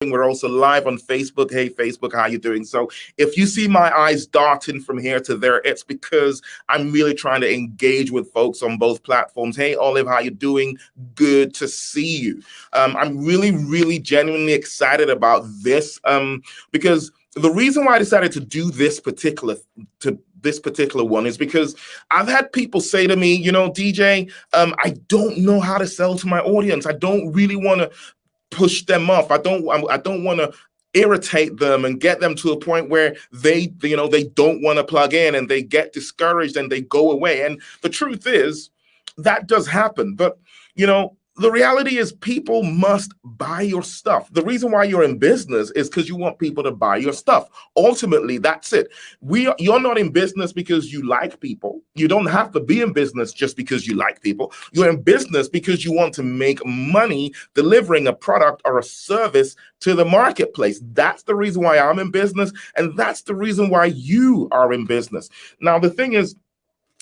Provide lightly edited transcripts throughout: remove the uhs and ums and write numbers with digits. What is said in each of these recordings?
We're also live on Facebook. Hey, Facebook, how you doing? So if you see my eyes darting from here to there, it's because I'm really trying to engage with folks on both platforms. Hey, Olive, how you doing? Good to see you. I'm really genuinely excited about this because the reason why I decided to do this particular one is because I've had people say to me, DJ, I don't know how to sell to my audience. I don't really want to push them off. I don't want to irritate them and get them to a point where they don't want to plug in and they get discouraged and they go away. And the truth is that does happen. But the reality is people must buy your stuff. The reason why you're in business is because you want people to buy your stuff. Ultimately, that's it. You're not in business because you like people. You don't have to be in business just because you like people. You're in business because you want to make money delivering a product or a service to the marketplace. That's the reason why I'm in business, and that's the reason why you are in business. Now, the thing is,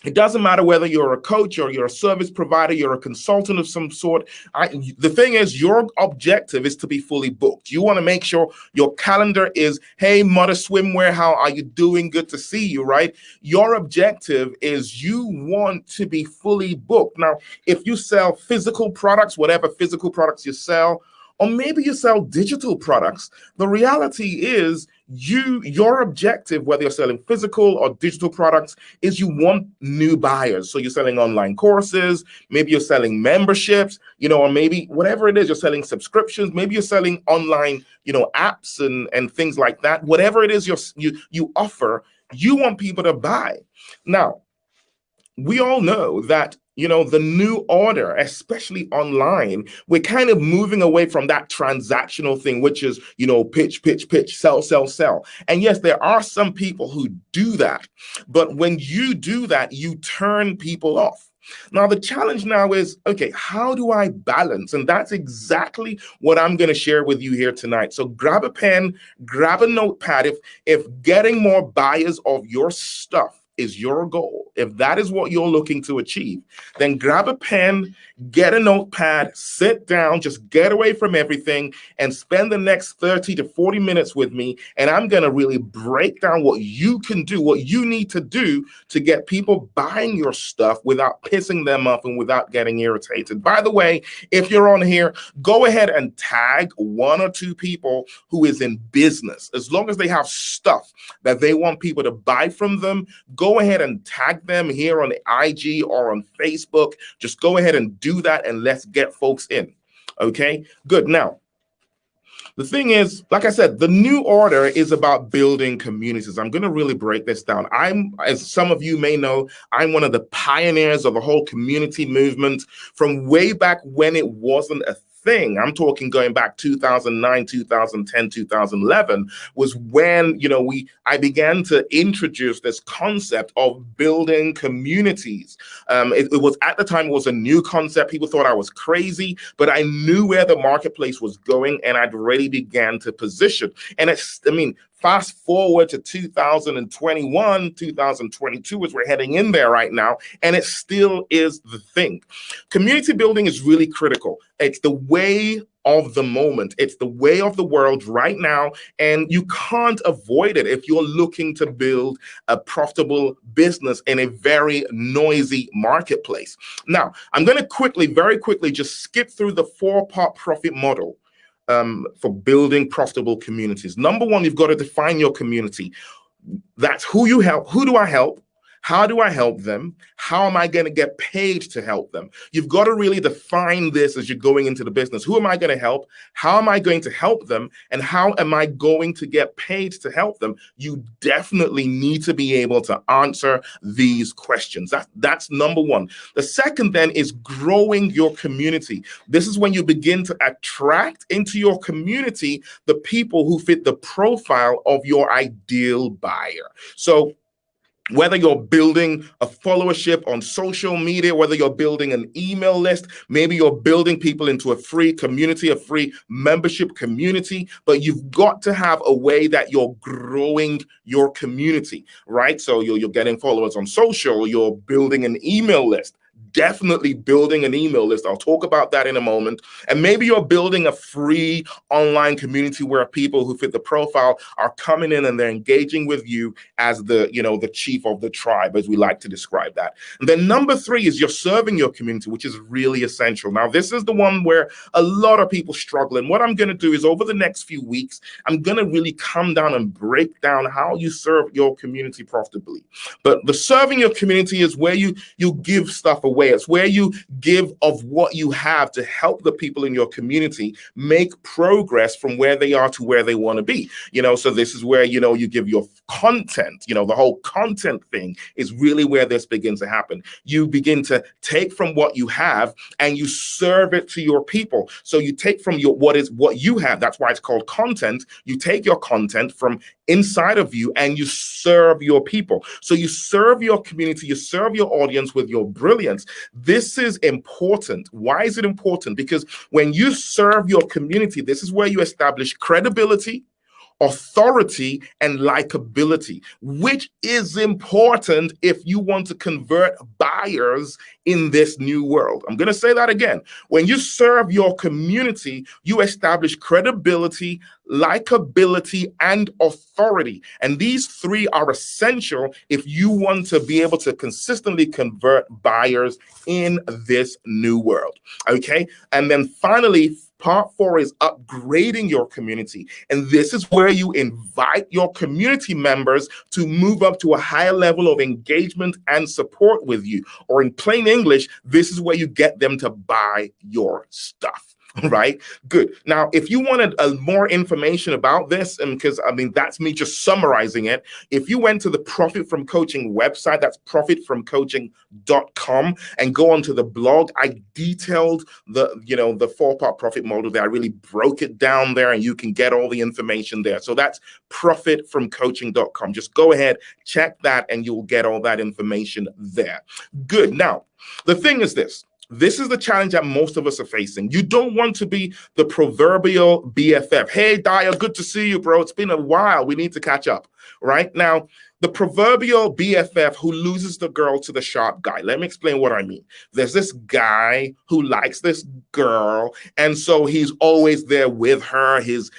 it doesn't matter whether you're a coach or you're a service provider, you're a consultant of some sort. The thing is, your objective is to be fully booked. You want to make sure your calendar is, hey, Mother Swimwear, how are you doing? Good to see you, right? Your objective is you want to be fully booked. Now, if you sell physical products, whatever physical products you sell, or maybe you sell digital products, the reality is your objective, whether you're selling physical or digital products, is you want new buyers. So you're selling online courses, maybe you're selling memberships, or maybe whatever it is, you're selling subscriptions, maybe you're selling online, apps and things like that. Whatever it is you offer, you want people to buy. Now, we all know that the new order, especially online, we're kind of moving away from that transactional thing, which is, pitch, sell. And yes, there are some people who do that. But when you do that, you turn people off. Now, the challenge now is, okay, how do I balance? And that's exactly what I'm going to share with you here tonight. So grab a pen, grab a notepad. If getting more buyers of your stuff is your goal, if that is what you're looking to achieve, then grab a pen, get a notepad, sit down, just get away from everything and spend the next 30 to 40 minutes with me. And I'm going to really break down what you can do, what you need to do to get people buying your stuff without pissing them off and without getting irritated. By the way, if you're on here, go ahead and tag one or two people who is in business. As long as they have stuff that they want people to buy from them, go ahead and tag them here on IG or on Facebook. Just go ahead and do that and let's get folks in. Okay, good. Now, the thing is, like I said, the new order is about building communities. I'm going to really break this down. As some of you may know, I'm one of the pioneers of the whole community movement from way back when it wasn't a thing. I'm talking going back 2009, 2010, 2011 was when, I began to introduce this concept of building communities. It was at the time, it was a new concept. People thought I was crazy, but I knew where the marketplace was going and I'd already began to position. And fast forward to 2021, 2022, as we're heading in there right now, and it still is the thing. Community building is really critical. It's the way of the moment. It's the way of the world right now, and you can't avoid it if you're looking to build a profitable business in a very noisy marketplace. Now, I'm going to very quickly, just skip through the 4-part profit model for building profitable communities. Number one, you've got to define your community. That's who you help. Who do I help? How do I help them? How am I going to get paid to help them? You've got to really define this as you're going into the business. Who am I going to help? How am I going to help them? And how am I going to get paid to help them? You definitely need to be able to answer these questions. That's number one. The second then is growing your community. This is when you begin to attract into your community the people who fit the profile of your ideal buyer. So whether you're building a followership on social media, whether you're building an email list, maybe you're building people into a free community, a free membership community, but you've got to have a way that you're growing your community, right? So you're getting followers on social, you're building an email list. definitely building an email list. I'll talk about that in a moment. And maybe you're building a free online community where people who fit the profile are coming in and they're engaging with you as the chief of the tribe, as we like to describe that. And then number 3 is you're serving your community, which is really essential. Now, this is the one where a lot of people struggle. And what I'm going to do is over the next few weeks, I'm going to really come down and break down how you serve your community profitably. But the serving your community is where you give stuff away. It's where you give of what you have to help the people in your community make progress from where they are to where they want to be. So this is where, you give your content. The whole content thing is really where this begins to happen. You begin to take from what you have and you serve it to your people. So you take from what you have. That's why it's called content. You take your content from inside of you and you serve your people. So you serve your community, you serve your audience with your brilliance. This is important. Why is it important? Because when you serve your community, this is where you establish credibility, authority, and likability, which is important if you want to convert buyers in this new world. I'm going to say that again. When you serve your community, you establish credibility, likability, and authority. And these 3 are essential if you want to be able to consistently convert buyers in this new world. Okay. And then finally, Part 4 is upgrading your community. And this is where you invite your community members to move up to a higher level of engagement and support with you. Or in plain English, this is where you get them to buy your stuff. Right? Good. Now, if you wanted more information about this, and because that's me just summarizing it, if you went to the Profit from Coaching website, that's profitfromcoaching.com, and go onto the blog, I detailed the 4-part profit model there. I really broke it down there, and you can get all the information there. So that's profitfromcoaching.com. Just go ahead, check that, and you'll get all that information there. Good. Now, the thing is this. This is the challenge that most of us are facing. You don't want to be the proverbial BFF. Hey, Dyer, good to see you, bro. It's been a while. We need to catch up. Right? Now, the proverbial BFF who loses the girl to the sharp guy. Let me explain what I mean. There's this guy who likes this girl, and so he's always there with her. He's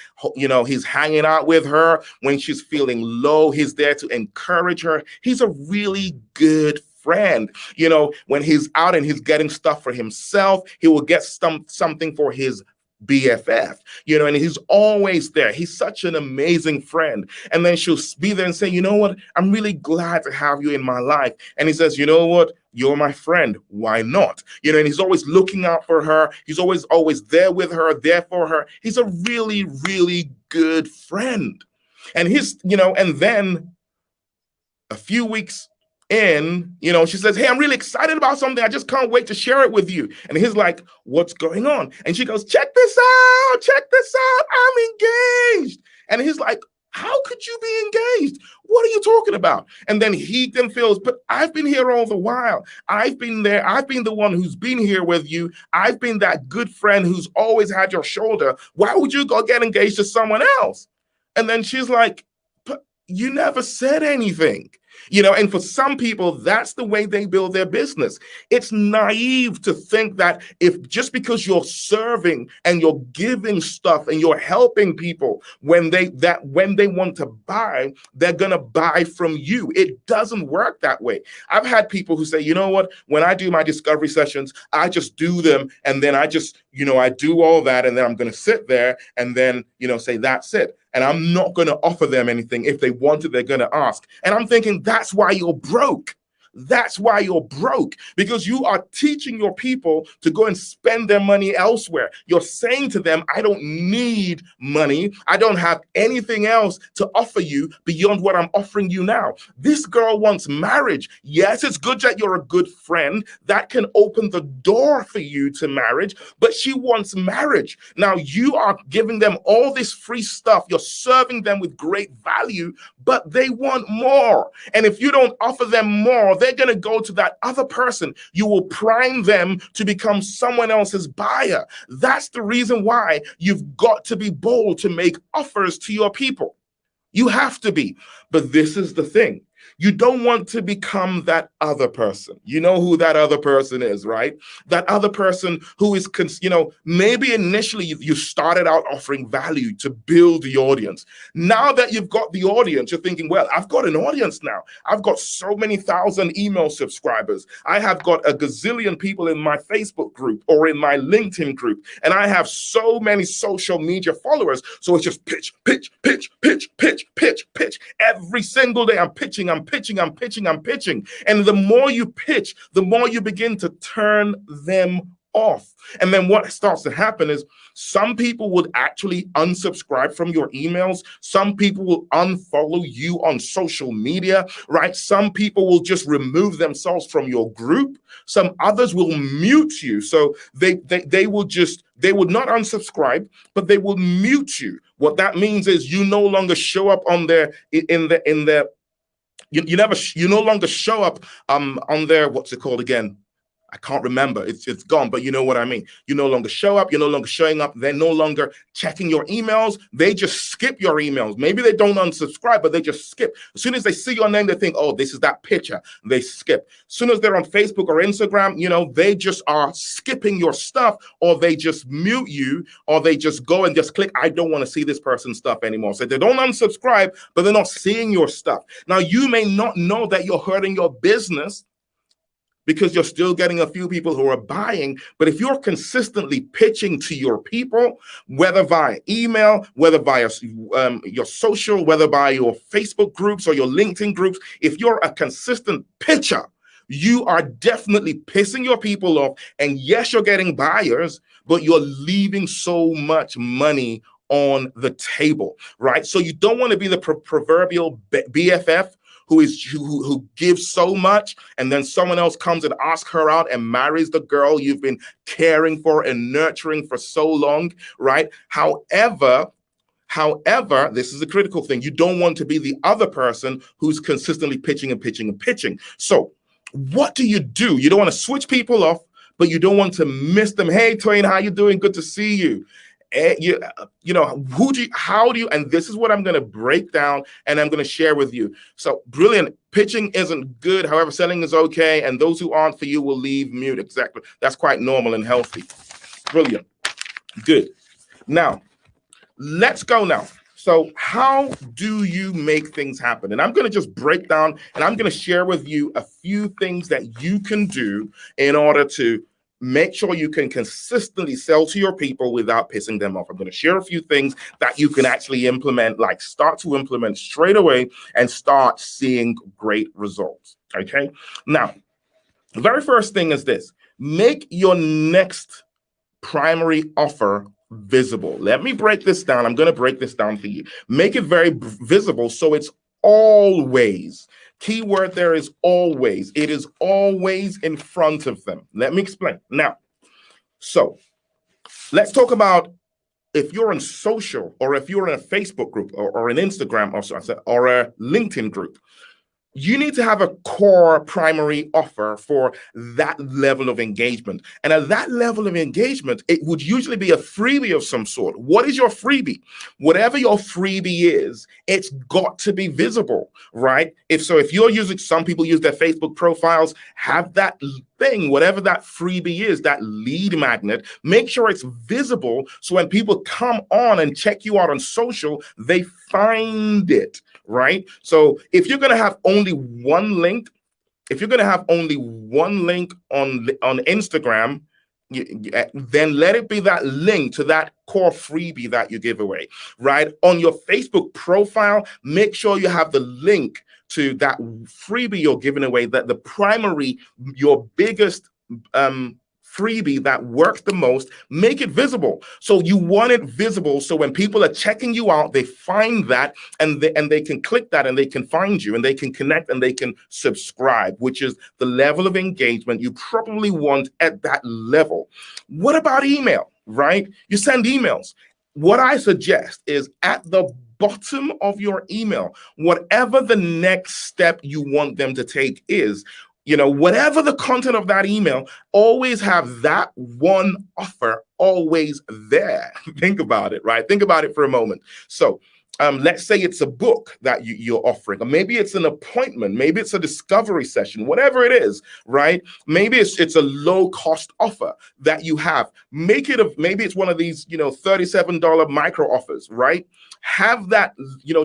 hanging out with her when she's feeling low. He's there to encourage her. He's a really good friend. When he's out and he's getting stuff for himself, he will get something for his BFF, and he's always there. He's such an amazing friend. And then she'll be there and say, you know what? I'm really glad to have you in my life. And he says, you know what? You're my friend. Why not? And he's always looking out for her. He's always there with her, there for her. He's a really, really good friend. And and then a few weeks in, she says, hey, I'm really excited about something. I just can't wait to share it with you. And he's like, what's going on? And she goes, check this out. I'm engaged. And he's like, how could you be engaged? What are you talking about? And then he then feels, but I've been here all the while. I've been there. I've been the one who's been here with you. I've been that good friend who's always had your shoulder. Why would you go get engaged to someone else? And then she's like, but you never said anything. And for some people, that's the way they build their business. It's naive to think that just because you're serving and you're giving stuff and you're helping people, when they want to buy, they're going to buy from you. It doesn't work that way. I've had people who say, you know what, when I do my discovery sessions, I just do them. And then I just, I do all that. And then I'm going to sit there and then, say, that's it. And I'm not going to offer them anything. If they want it, they're going to ask. And I'm thinking, that's why you're broke. That's why you're broke, because you are teaching your people to go and spend their money elsewhere. You're saying to them, I don't need money. I don't have anything else to offer you beyond what I'm offering you now. This girl wants marriage. Yes, it's good that you're a good friend. That can open the door for you to marriage, but she wants marriage. Now you are giving them all this free stuff. You're serving them with great value, but they want more. And if you don't offer them more, they're going to go to that other person. You will prime them to become someone else's buyer. That's the reason why you've got to be bold to make offers to your people. You have to be. But this is the thing. You don't want to become that other person. You know who that other person is, right? That other person who is, maybe initially you started out offering value to build the audience. Now that you've got the audience, you're thinking, well, I've got an audience now. I've got so many thousand email subscribers. I have got a gazillion people in my Facebook group or in my LinkedIn group, and I have so many social media followers. So it's just pitch, pitch, pitch, pitch, pitch, pitch, pitch. Every single day I'm pitching, I'm pitching, I'm pitching, I'm pitching. And the more you pitch, the more you begin to turn them off. And then what starts to happen is some people would actually unsubscribe from your emails. Some people will unfollow you on social media, right? Some people will just remove themselves from your group. Some others will mute you. So they would not unsubscribe, but they will mute you. What that means is you no longer show up on their you no longer show up on their, what's it called again? I can't remember. It's gone, but you know what I mean. You no longer show up. You're no longer showing up. They're no longer checking your emails. They just skip your emails. Maybe they don't unsubscribe, but they just skip. As soon as they see your name, they think, oh, this is that picture. They skip. As soon as they're on Facebook or Instagram, they just are skipping your stuff, or they just mute you, or they just go and just click, I don't want to see this person's stuff anymore. So they don't unsubscribe, but they're not seeing your stuff. Now, you may not know that you're hurting your business because you're still getting a few people who are buying. But if you're consistently pitching to your people, whether via email, whether via your social, whether by your Facebook groups or your LinkedIn groups, if you're a consistent pitcher, you are definitely pissing your people off. And yes, you're getting buyers, but you're leaving so much money on the table, right? So you don't want to be the proverbial BFF who gives so much, and then someone else comes and asks her out and marries the girl you've been caring for and nurturing for so long, right? However, this is a critical thing. You don't want to be the other person who's consistently pitching and pitching and pitching. So what do? You don't want to switch people off, but you don't want to miss them. Hey, Twain, how you doing? Good to see you. How do you, and this is what I'm going to break down and I'm going to share with you. So brilliant. Pitching isn't good. However, selling is okay. And those who aren't for you will leave mute. Exactly. That's quite normal and healthy. Brilliant. Good. Now, let's go now. So how do you make things happen? And I'm going to just break down and I'm going to share with you a few things that you can do in order to make sure you can consistently sell to your people without pissing them off. I'm going to share a few things that you can actually implement, like start to implement straight away and start seeing great results. Okay. Now, the very first thing is this: make your next primary offer visible. Let me break this down. I'm going to break this down for you. Make it very visible so it's always. Keyword there is always. It is always in front of them. Let me explain. Now, so let's talk about if you're in social, or if you're in a Facebook group or an Instagram or a LinkedIn group. You need to have a core primary offer for that level of engagement. And at that level of engagement, it would usually be a freebie of some sort. What is your freebie? Whatever your freebie is, it's got to be visible, right? If you're using, some people use their Facebook profiles, have that thing, whatever that freebie is, that lead magnet, make sure it's visible. So when people come on and check you out on social, they find it. Right? So if you're going to have only one link, on Instagram, then let it be that link to that core freebie that you give away, right? On your Facebook profile, make sure you have the link to that freebie you're giving away, that the primary, your biggest freebie that works the most, make it visible. So you want it visible, so when people are checking you out, they find that and they can click that and they can find you and they can connect and they can subscribe, which is the level of engagement you probably want at that level. What about email, right? You send emails. What I suggest is at the bottom of your email, whatever the next step you want them to take is, whatever the content of that email, always have that one offer always there. Think about it, right? Think about it for a moment. So let's say it's a book that you're offering, or maybe it's an appointment, maybe it's a discovery session, whatever it is, right? Maybe it's a low cost offer that you have. Make it maybe it's one of these, $37 micro offers, right? Have that,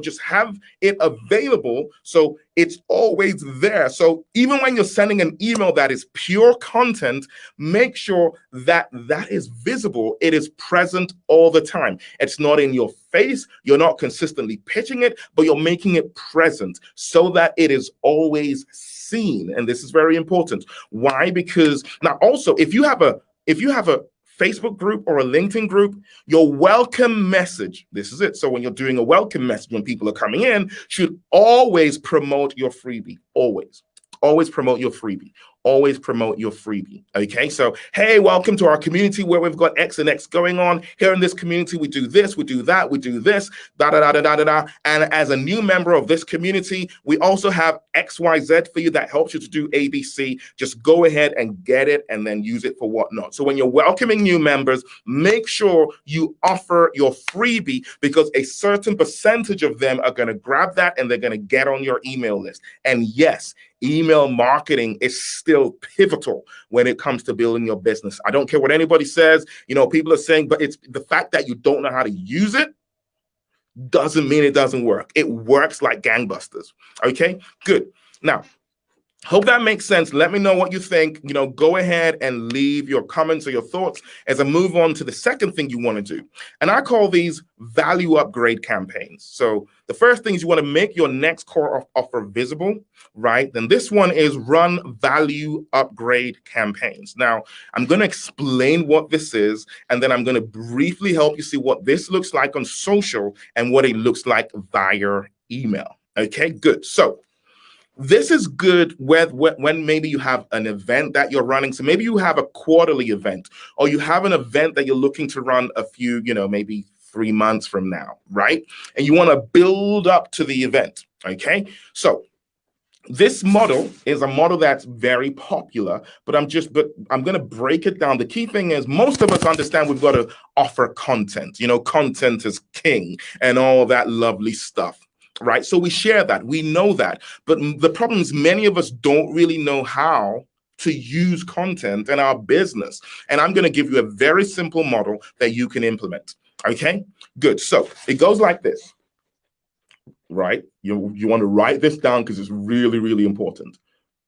just have it available so it's always there. So even when you're sending an email that is pure content, make sure that that is visible. It is present all the time. It's not in your face. You're not consistently pitching it, but you're making it present so that it is always seen. And this is very important. Why? Because now also, if you have a Facebook group or a LinkedIn group, your welcome message, this is it. So when you're doing a welcome message, when people are coming in, should always promote your freebie. Always promote your freebie. Always promote your freebie. Okay, so hey, welcome to our community where we've got X and X going on. Here in this community, we do this, we do that, we do this, da da da da da da da. And as a new member of this community, we also have XYZ for you that helps you to do ABC. Just go ahead and get it and then use it for whatnot. So when you're welcoming new members, make sure you offer your freebie, because a certain percentage of them are going to grab that and they're going to get on your email list. And yes, email marketing is still pivotal when it comes to building your business. I don't care what anybody says. People are saying, but it's the fact that you don't know how to use it doesn't mean it doesn't work. It works like gangbusters. Okay, good. Now, hope that makes sense. Let me know what you think. Go ahead and leave your comments or your thoughts as I move on to the second thing you want to do. And I call these value upgrade campaigns. So the first thing is you want to make your next core offer visible, right? Then this one is run value upgrade campaigns. Now, I'm going to explain what this is, and then I'm going to briefly help you see what this looks like on social and what it looks like via email. Okay, good. So this is good when maybe you have an event that you're running. So maybe you have a quarterly event, or you have an event that you're looking to run a few, maybe 3 months from now, right? And you want to build up to the event, okay? So this model is a model that's very popular, but I'm going to break it down. The key thing is most of us understand we've got to offer content. Content is king and all that lovely stuff. Right? So we share that, we know that, but the problem is many of us don't really know how to use content in our business. And I'm going to give you a very simple model that you can implement. Okay, good. So it goes like this, right? You want to write this down because it's really, really important.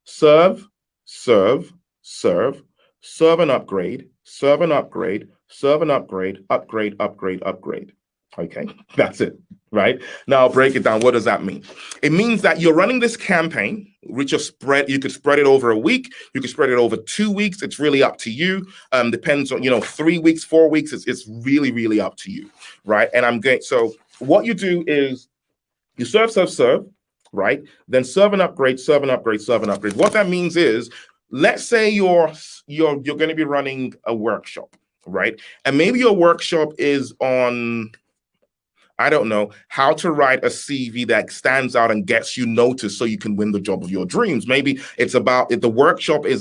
Serve, serve, serve, serve and upgrade, serve and upgrade, serve and upgrade, upgrade, upgrade, upgrade. Okay, that's it, right? Now I'll break it down. What does that mean? It means that you're running this campaign, which you could spread it over a week, you could spread it over 2 weeks. It's really up to you. Depends on, 3 weeks, 4 weeks. It's really, really up to you, right? And so what you do is you serve, serve, serve, right? Then serve and upgrade, serve and upgrade, serve and upgrade. What that means is, let's say you're going to be running a workshop, right? And maybe your workshop is on, I don't know, how to write a CV that stands out and gets you noticed so you can win the job of your dreams. Maybe the workshop is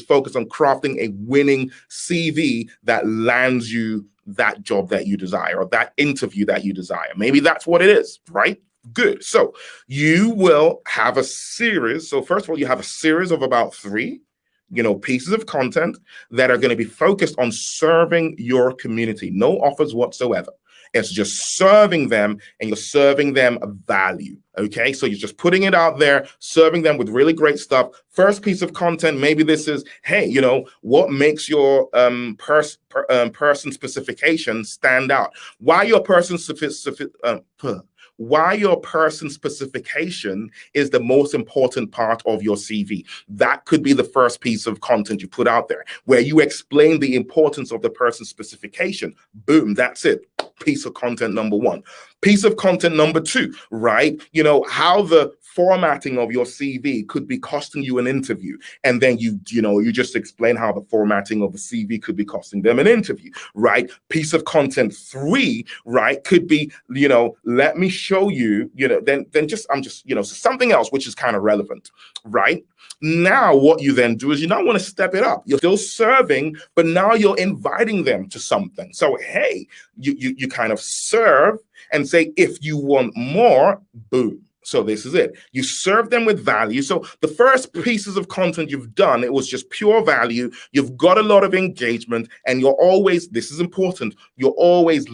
focused on crafting a winning CV that lands you that job that you desire, or that interview that you desire. Maybe that's what it is, right? Good. So you will have a series. So first of all, you have a series of about 3 pieces of content that are going to be focused on serving your community. No offers whatsoever. It's just serving them, and you're serving them value. Okay, so you're just putting it out there, serving them with really great stuff. First piece of content, maybe this is, hey, what makes your person specification stand out? Why your person specification is the most important part of your CV. That could be the first piece of content you put out there, where you explain the importance of the person's specification. Boom, that's it. Piece of content number 1. Piece of content number 2, right? How the formatting of your CV could be costing you an interview. And then you just explain how the formatting of the CV could be costing them an interview, right? Piece of content 3, right, could be, let me show you, something else which is kind of relevant, right? Now, what you then do is you now want to step it up. You're still serving, but now you're inviting them to something. So, hey, you kind of serve and say, if you want more, boom. So this is it. You serve them with value. So the first pieces of content you've done, it was just pure value. You've got a lot of engagement, and you're always, this is important, you're always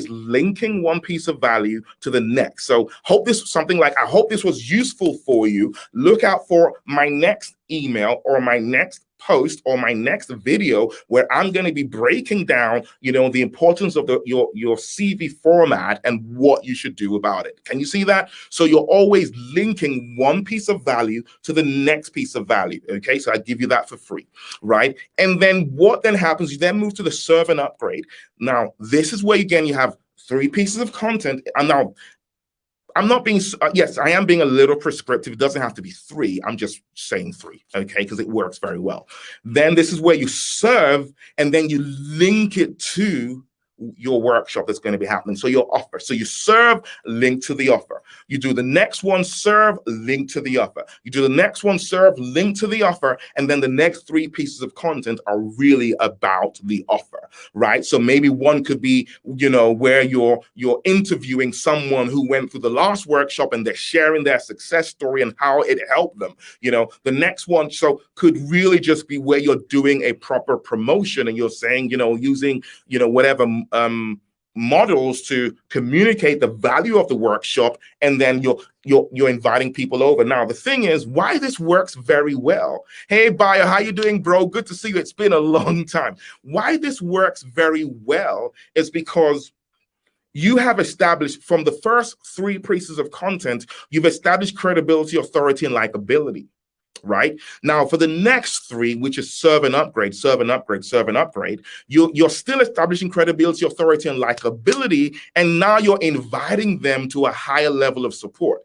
linking one piece of value to the next. So hope this something like, I hope this was useful for you. Look out for my next email or my next post or my next video where I'm going to be breaking down, the importance of your CV format and what you should do about it. Can you see that? So you're always linking one piece of value to the next piece of value. Okay, so I give you that for free, right? And then what then happens? You then move to the serve and upgrade. Now, this is where again you have 3 pieces of content, and now I'm not being, yes, I am being a little prescriptive. It doesn't have to be 3. I'm just saying 3, okay, because it works very well. Then this is where you serve, and then you link it to your workshop that's going to be happening. So your offer. So you serve, link to the offer. You do the next one, serve, link to the offer. You do the next one, serve, link to the offer. And then the next 3 pieces of content are really about the offer, right? So maybe one could be, where you're interviewing someone who went through the last workshop and they're sharing their success story and how it helped them. The next one could really just be where you're doing a proper promotion and you're saying, using, whatever models to communicate the value of the workshop, and then you're inviting people over. Now, the thing is, why this works very well. Hey, buyer, how you doing, bro? Good to see you. It's been a long time. Why this works very well is because you have established from the first 3 pieces of content, you've established credibility, authority, and likability. Right now, for the next 3, which is serve and upgrade, serve and upgrade, serve and upgrade, you're still establishing credibility, authority, and likability, and now you're inviting them to a higher level of support.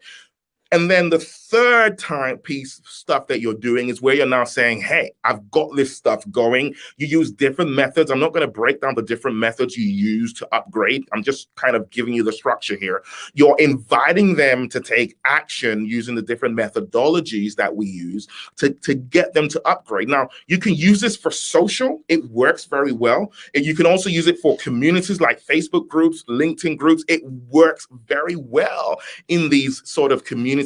And then the third piece stuff that you're doing is where you're now saying, hey, I've got this stuff going. You use different methods. I'm not going to break down the different methods you use to upgrade. I'm just kind of giving you the structure here. You're inviting them to take action using the different methodologies that we use to get them to upgrade. Now, you can use this for social. It works very well. And you can also use it for communities like Facebook groups, LinkedIn groups. It works very well in these sort of communities.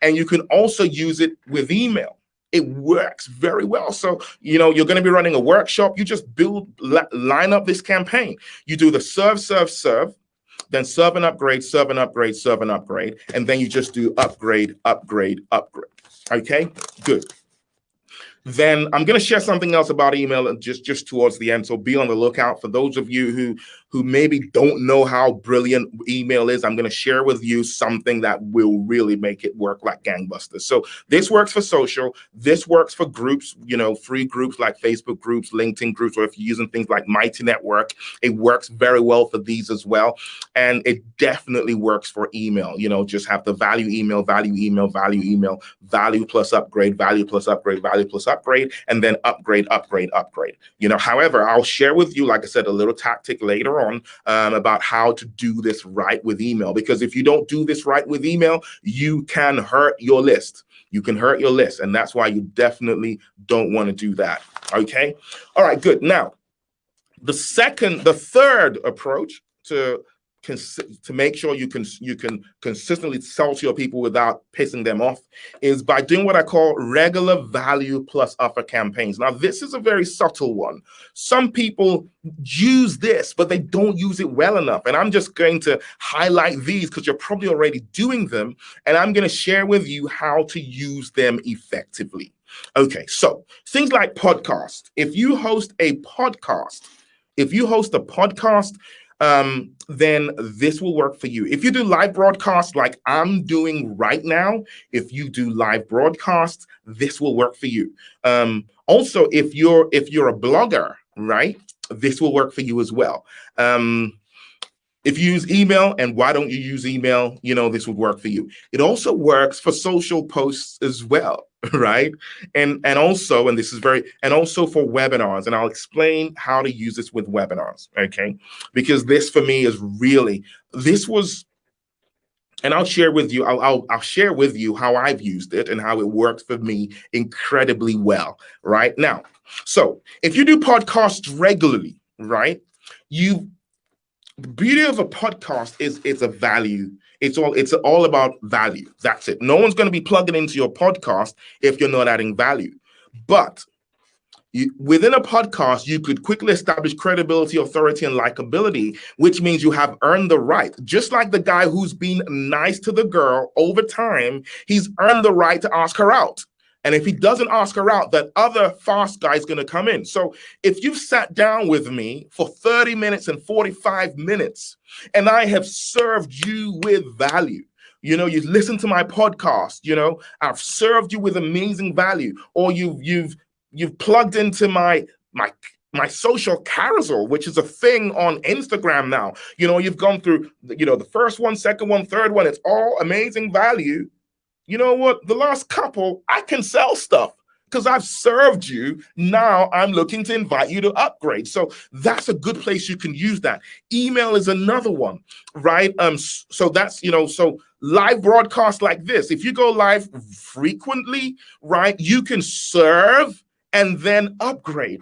And you can also use it with email. It works very well. So, you're going to be running a workshop. You just line up this campaign. You do the serve, serve, serve, then serve and upgrade, serve and upgrade, serve and upgrade. And then you just do upgrade, upgrade, upgrade. Okay, good. Then I'm going to share something else about email just towards the end. So be on the lookout. For those of you who maybe don't know how brilliant email is, I'm going to share with you something that will really make it work like gangbusters. So this works for social. This works for groups, free groups like Facebook groups, LinkedIn groups, or if you're using things like Mighty Network, it works very well for these as well. And it definitely works for email. Just have the value email, value email, value email, value plus upgrade, value plus upgrade, value plus upgrade, and then upgrade, upgrade, upgrade. However, I'll share with you, like I said, a little tactic later on about how to do this right with email. Because if you don't do this right with email, you can hurt your list. You can hurt your list. And that's why you definitely don't want to do that. Okay. All right, good. Now, the third approach to make sure you can consistently sell to your people without pissing them off is by doing what I call regular value plus offer campaigns. Now, this is a very subtle one. Some people use this, but they don't use it well enough. And I'm just going to highlight these because you're probably already doing them. And I'm going to share with you how to use them effectively. Okay, so things like podcasts. If you host a podcast, then this will work for you. If you do live broadcasts like I'm doing right now, if you do live broadcasts, this will work for you. Also, if you're a blogger, right, this will work for you as well. If you use email, and why don't you use email? This would work for you. It also works for social posts as well, right? And also, and this is very, and also for webinars. And I'll explain how to use this with webinars, okay? Because this for me is really, this was, and I'll share with you, I'll share with you how I've used it and how it worked for me incredibly well, right? Now, so if you do podcasts regularly, right, the beauty of a podcast is it's a value. It's all about value. That's it. No one's going to be plugging into your podcast if you're not adding value. But within a podcast, you could quickly establish credibility, authority, and likability, which means you have earned the right. Just like the guy who's been nice to the girl over time, he's earned the right to ask her out. And if he doesn't ask her out, that other fast guy is going to come in. So if you've sat down with me for 30 minutes and 45 minutes, and I have served you with value, you listen to my podcast, I've served you with amazing value, or you've plugged into my social carousel, which is a thing on Instagram now. You've gone through, the first one, second one, third one. It's all amazing value. You know what? The last couple, I can sell stuff because I've served you. Now I'm looking to invite you to upgrade. So that's a good place you can use that. Email is another one, right? So that's, so live broadcasts like this, if you go live frequently, right, you can serve and then upgrade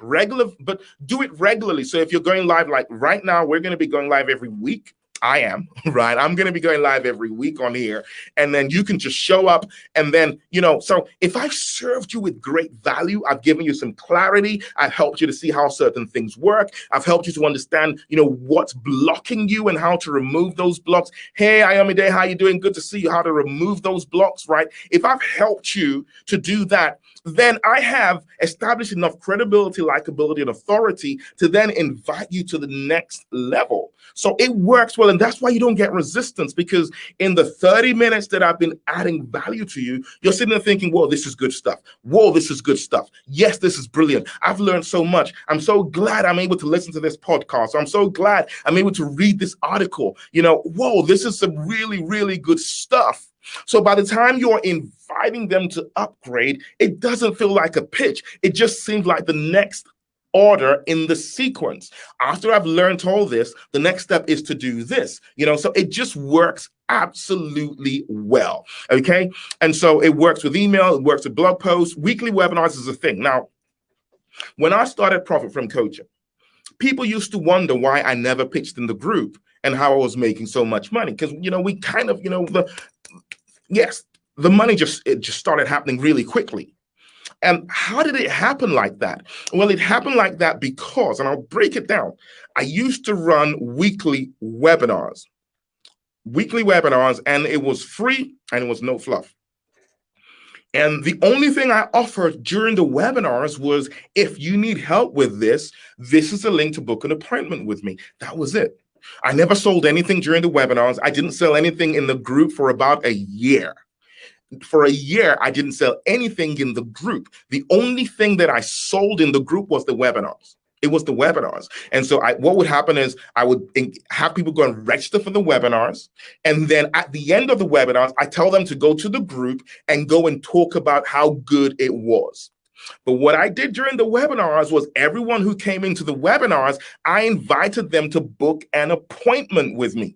but do it regularly. So if you're going live, like right now, we're going to be going live every week. I am, right? I'm going to be going live every week on here. And then you can just show up. And then, so if I've served you with great value, I've given you some clarity, I've helped you to see how certain things work, I've helped you to understand, what's blocking you and how to remove those blocks. Hey, Ayomide, how you doing? Good to see you. How to remove those blocks, right? If I've helped you to do that, then I have established enough credibility, likability, and authority to then invite you to the next level. So it works well. And that's why you don't get resistance, because in the 30 minutes that I've been adding value to you, you're sitting there thinking, whoa, this is good stuff. Whoa, this is good stuff. Yes, this is brilliant. I've learned so much. I'm so glad I'm able to listen to this podcast. I'm so glad I'm able to read this article. Whoa, this is some really, really good stuff. So by the time you're inviting them to upgrade, it doesn't feel like a pitch. It just seems like the next order in the sequence. After I've learned all this, the next step is to do this, so it just works absolutely well. Okay. And so it works with email, it works with blog posts. Weekly webinars is a thing. Now, when I started Profit from Coaching, people used to wonder why I never pitched in the group and how I was making so much money. Because, we kind of, the money just started happening really quickly. And how did it happen like that? Well, it happened like that because, and I'll break it down, I used to run weekly webinars, and it was free and it was no fluff. And the only thing I offered during the webinars was, if you need help with this is a link to book an appointment with me. That was it. I never sold anything during the webinars. I didn't sell anything in the group for about a year. For a year, I didn't sell anything in the group. The only thing that I sold in the group was the webinars. It was the webinars. And so what would happen is I would have people go and register for the webinars. And then at the end of the webinars, I tell them to go to the group and go and talk about how good it was. But what I did during the webinars was, everyone who came into the webinars, I invited them to book an appointment with me.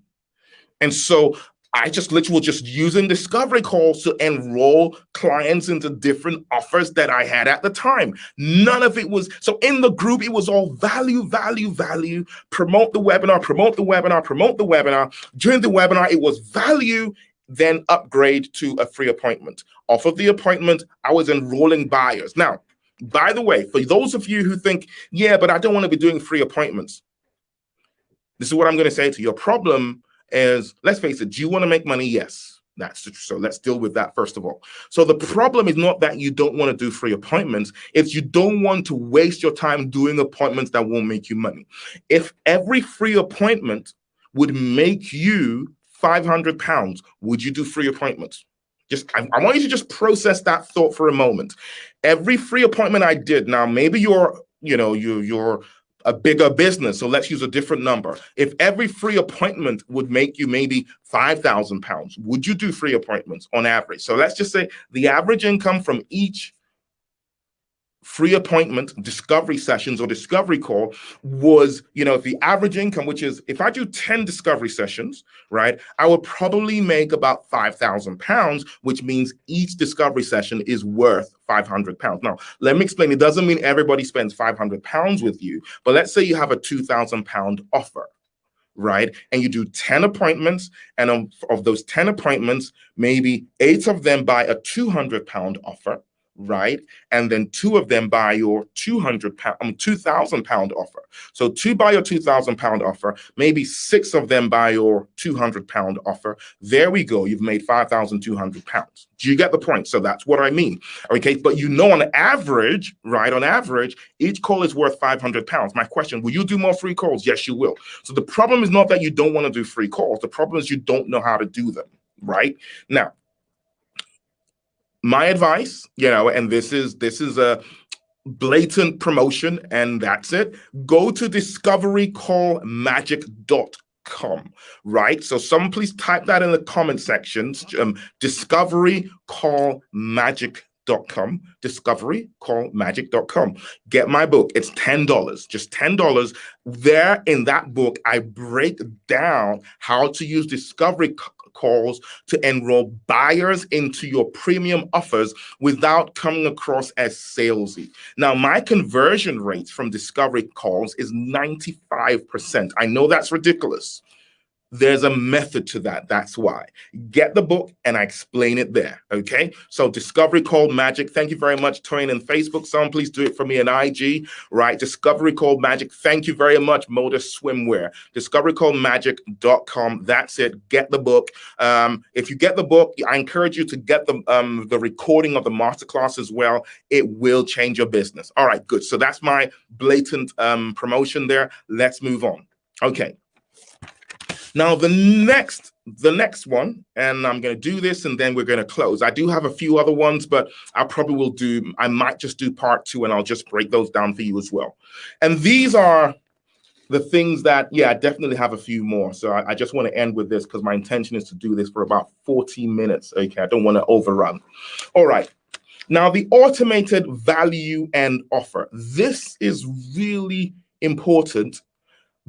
And so I just literally just using discovery calls to enroll clients into different offers that I had at the time. None of it was, so in the group, it was all value, value, value, promote the webinar, promote the webinar, promote the webinar. During the webinar, it was value, then upgrade to a free appointment. Off of the appointment, I was enrolling buyers. Now, by the way, for those of you who think, yeah, but I don't want to be doing free appointments, this is what I'm going to say to you. Your problem is, let's face it, do you want to make money? Yes. So let's deal with that first of all. So the problem is not that you don't want to do free appointments. It's you don't want to waste your time doing appointments that won't make you money. If every free appointment would make you £500, would you do free appointments? I want you to just process that thought for a moment. Every free appointment I did, now maybe you're a bigger business. So let's use a different number. If every free appointment would make you maybe £5,000, would you do free appointments on average? So let's just say the average income from each free appointment, discovery sessions or discovery call was, if the average income, which is if I do 10 discovery sessions, right, I would probably make about £5,000, which means each discovery session is worth £500. Now, let me explain. It doesn't mean everybody spends £500 with you, but let's say you have a £2,000 offer, right? And you do 10 appointments, and of those 10 appointments, maybe 8 of them buy a £200 offer, right? And then 2 of them buy your £2,000 offer. So 2 buy your £2,000 offer, maybe 6 of them buy your £200 offer. There we go. You've made £5,200. Do you get the point? So that's what I mean. Okay. But on average, right? On average, each call is worth £500. My question, will you do more free calls? Yes, you will. So the problem is not that you don't want to do free calls. The problem is you don't know how to do them, right? Now, my advice, and this is a blatant promotion, and that's it. Go to discoverycallmagic.com, right? So someone please type that in the comment sections. Discoverycallmagic.com, discoverycallmagic.com. Get my book. It's $10, just $10. There in that book, I break down how to use discovery calls to enroll buyers into your premium offers without coming across as salesy. Now, my conversion rate from discovery calls is 95%. I know that's ridiculous. There's a method to that. That's why. Get the book and I explain it there. Okay. So Discovery Called Magic. Thank you very much, Toyin, and Facebook. Someone please do it for me in IG. Right. Discovery Called Magic. Thank you very much, Modus Swimwear. Discoverycalledmagic.com. That's it. Get the book. If you get the book, I encourage you to get the recording of the masterclass as well. It will change your business. All right, good. So that's my blatant promotion there. Let's move on. Okay. Now, the next one, and I'm going to do this and then we're going to close. I do have a few other ones, but I might just do part 2 and I'll just break those down for you as well. And these are the things that, I definitely have a few more. So I just want to end with this because my intention is to do this for about 40 minutes. Okay, I don't want to overrun. All right. Now, the automated value and offer. This is really important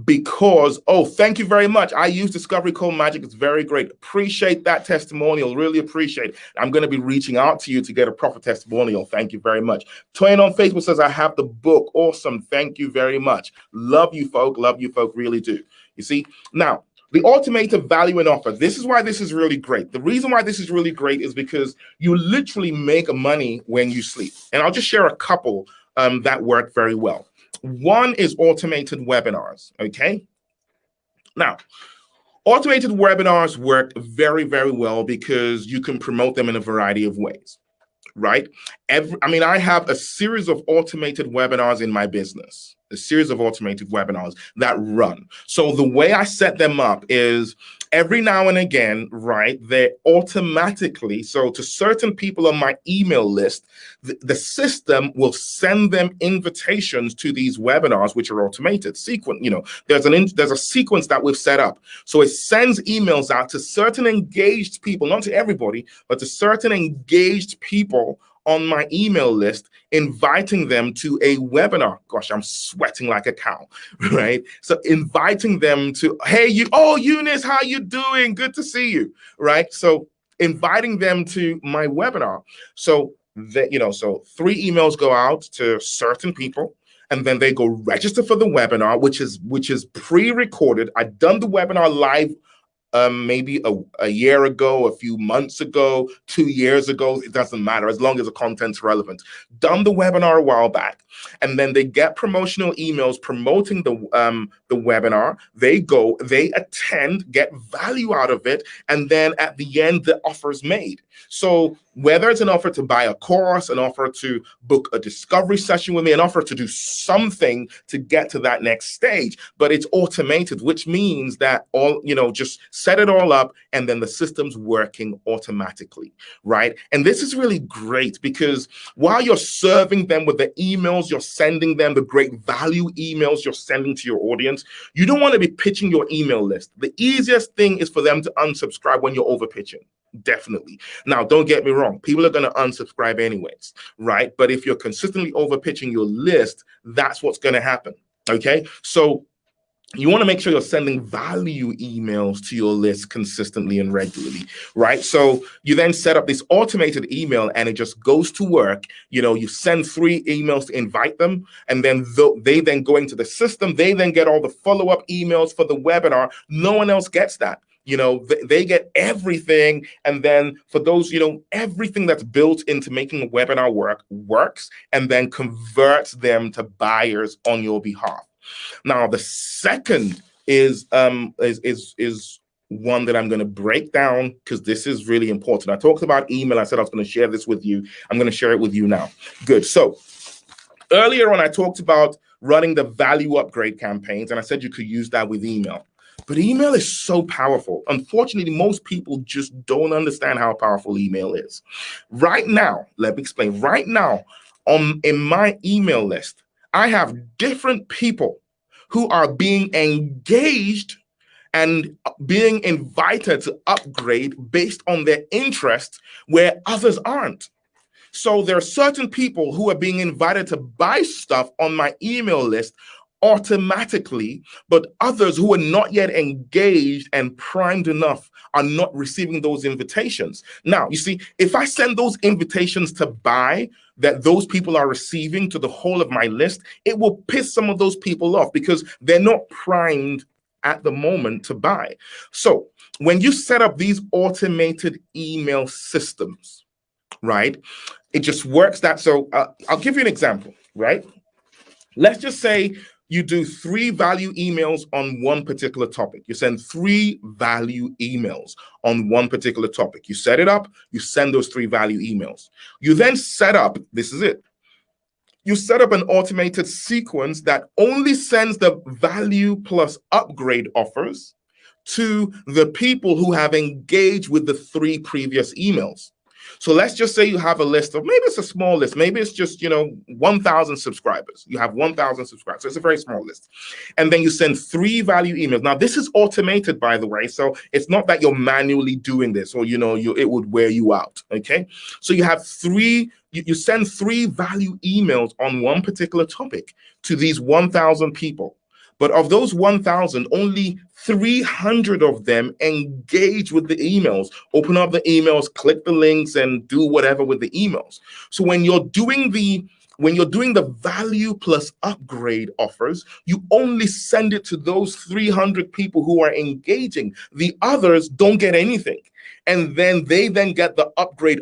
because, thank you very much. I use Discovery Call Magic. It's very great. Appreciate that testimonial. Really appreciate it. I'm going to be reaching out to you to get a proper testimonial. Thank you very much. Toyin on Facebook says, I have the book. Awesome. Thank you very much. Love you, folk. Love you, folk. Really do. You see? Now, the automated value and offer. This is why this is really great. The reason why this is really great is because you literally make money when you sleep. And I'll just share a couple that work very well. One is automated webinars, okay? Now, automated webinars work very, very well because you can promote them in a variety of ways, right? I have a series of automated webinars in my business, a series of automated webinars that run. So the way I set them up is every now and again, right, they automatically, so to certain people on my email list, the system will send them invitations to these webinars, which are automated. There's a sequence that we've set up. So it sends emails out to certain engaged people, not to everybody, but to certain engaged people on my email list, inviting them to a webinar. Gosh, I'm sweating like a cow, right? So inviting them to, hey, Eunice, how you doing? Good to see you, right? So inviting them to my webinar. So so 3 emails go out to certain people, and then they go register for the webinar, which is pre-recorded. I've done the webinar live maybe a year ago, a few months ago, 2 years ago. It doesn't matter as long as the content's relevant. Done the webinar a while back, and then they get promotional emails promoting the webinar. They go, they attend, get value out of it, and then at the end, the offer is made. So whether it's an offer to buy a course, an offer to book a discovery session with me, an offer to do something to get to that next stage, but it's automated, which means that just set it all up, and then the system's working automatically, right? And this is really great because while you're serving them with the emails you're sending them, the great value emails you're sending to your audience, you don't want to be pitching your email list. The easiest thing is for them to unsubscribe when you're over pitching. Definitely. Now, don't get me wrong. People are going to unsubscribe anyways, right? But if you're consistently over pitching your list, that's what's going to happen. Okay. So you want to make sure you're sending value emails to your list consistently and regularly, right? So you then set up this automated email and it just goes to work. You know, you send 3 emails to invite them, and then they then go into the system. They then get all the follow-up emails for the webinar. No one else gets that. You know, they get everything. And then for those, you know, everything that's built into making a webinar works and then converts them to buyers on your behalf. Now, the second is one that I'm going to break down because this is really important. I talked about email. I said I was going to share this with you. I'm going to share it with you now. Good. So earlier on, I talked about running the value upgrade campaigns, and I said you could use that with email. But email is so powerful. Unfortunately, most people just don't understand how powerful email is. Right now, let me explain. Right now, in my email list, I have different people who are being engaged and being invited to upgrade based on their interests where others aren't. So there are certain people who are being invited to buy stuff on my email list automatically, but others who are not yet engaged and primed enough are not receiving those invitations. Now, you see, if I send those invitations to buy that those people are receiving to the whole of my list, it will piss some of those people off because they're not primed at the moment to buy. So when you set up these automated email systems, right, it just works that. So I'll give you an example, right? Let's just say you do 3 value emails on one particular topic. You send 3 value emails on one particular topic. You set it up, you send those 3 value emails. You then set up, this is it. You set up an automated sequence that only sends the value plus upgrade offers to the people who have engaged with the 3 previous emails. So let's just say you have a list of, maybe it's a small list, maybe it's just, 1,000 subscribers. You have 1,000 subscribers. So it's a very small list. And then you send 3 value emails. Now, this is automated, by the way. So it's not that you're manually doing this or, it would wear you out. Okay. So you have 3, you send 3 value emails on one particular topic to these 1,000 people. But of those 1,000, only 300 of them engage with the emails, open up the emails, click the links, and do whatever with the emails. So when you're doing the value plus upgrade offers, you only send it to those 300 people who are engaging. The others don't get anything. And then they then get the upgrade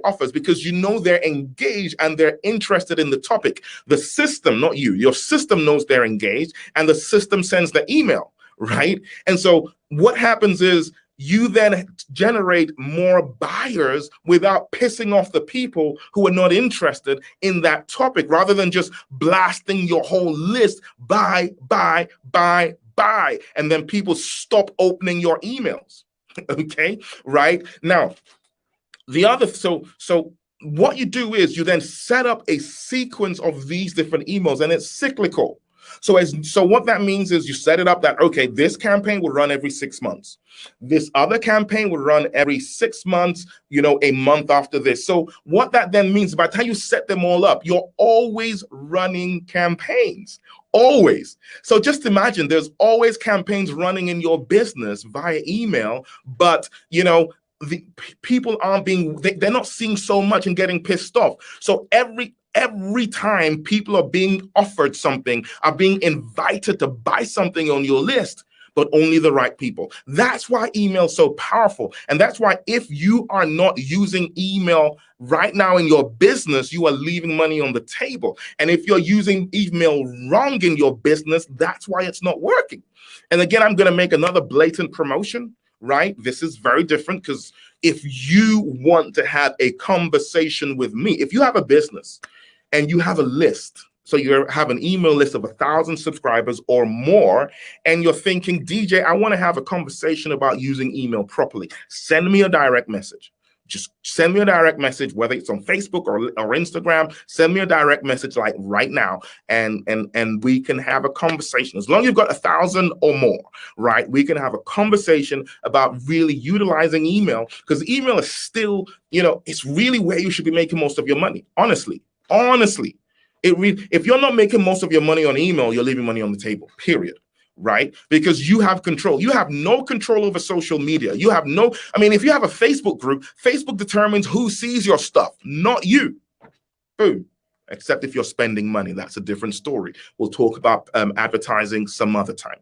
offers because they're engaged and they're interested in the topic. The system, not you, your system knows they're engaged and the system sends the email, right? And so what happens is you then generate more buyers without pissing off the people who are not interested in that topic, rather than just blasting your whole list, buy. And then people stop opening your emails. Okay, right? Now, so what you do is you then set up a sequence of these different emails, and it's cyclical. So what that means is you set it up that, okay, this campaign will run every 6 months. This other campaign will run every 6 months, a month after this. So what that then means, by the time you set them all up, you're always running campaigns. Always. So just imagine there's always campaigns running in your business via email, but the people they're not seeing so much and getting pissed off. So every time people are being offered something, are being invited to buy something on your list, but only the right people. That's why email is so powerful. And that's why if you are not using email right now in your business, you are leaving money on the table. And if you're using email wrong in your business, that's why it's not working. And again, I'm going to make another blatant promotion, right? This is very different because if you want to have a conversation with me, if you have a business and you have a list, So you have an email list of 1,000 subscribers or more, and you're thinking, DJ, I want to have a conversation about using email properly. Send me a direct message. Just send me a direct message, whether it's on Facebook or Instagram. Send me a direct message like right now, and we can have a conversation. As long as you've got 1,000 or more, right? We can have a conversation about really utilizing email, because email is still, it's really where you should be making most of your money. Honestly. If you're not making most of your money on email, you're leaving money on the table, period. Right? Because you have control. You have no control over social media. If you have a Facebook group, Facebook determines who sees your stuff, not you. Boom. Except if you're spending money. That's a different story. We'll talk about advertising some other time.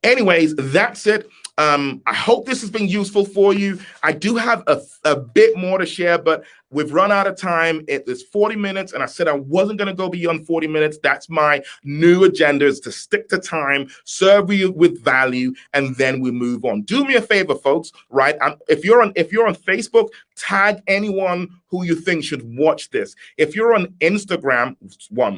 Anyways, that's it. I hope this has been useful for you. I do have a bit more to share, but we've run out of time. It is 40 minutes, and I said I wasn't going to go beyond 40 minutes. That's my new agenda, is to stick to time, serve you with value, and then we move on. Do me a favor, folks, right? If you're on Facebook, tag anyone who you think should watch this. If you're on Instagram,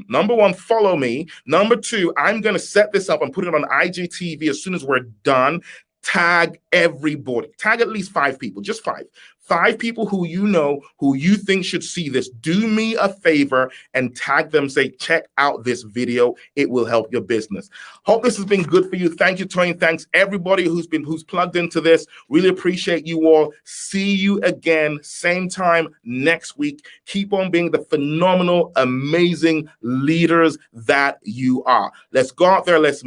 number one, follow me. Number two, I'm going to set this up and put it on IGTV as soon as we're done. Tag everybody. Tag at least 5 people, just 5. 5 people who you think should see this. Do me a favor and tag them. Say, check out this video. It will help your business. Hope this has been good for you. Thank you, Tony. Thanks everybody who's plugged into this. Really appreciate you all. See you again, same time next week. Keep on being the phenomenal, amazing leaders that you are. Let's go out there. Let's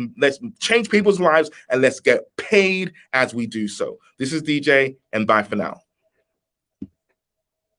change people's lives, and let's get paid as we do so. This is DJ, and bye for now.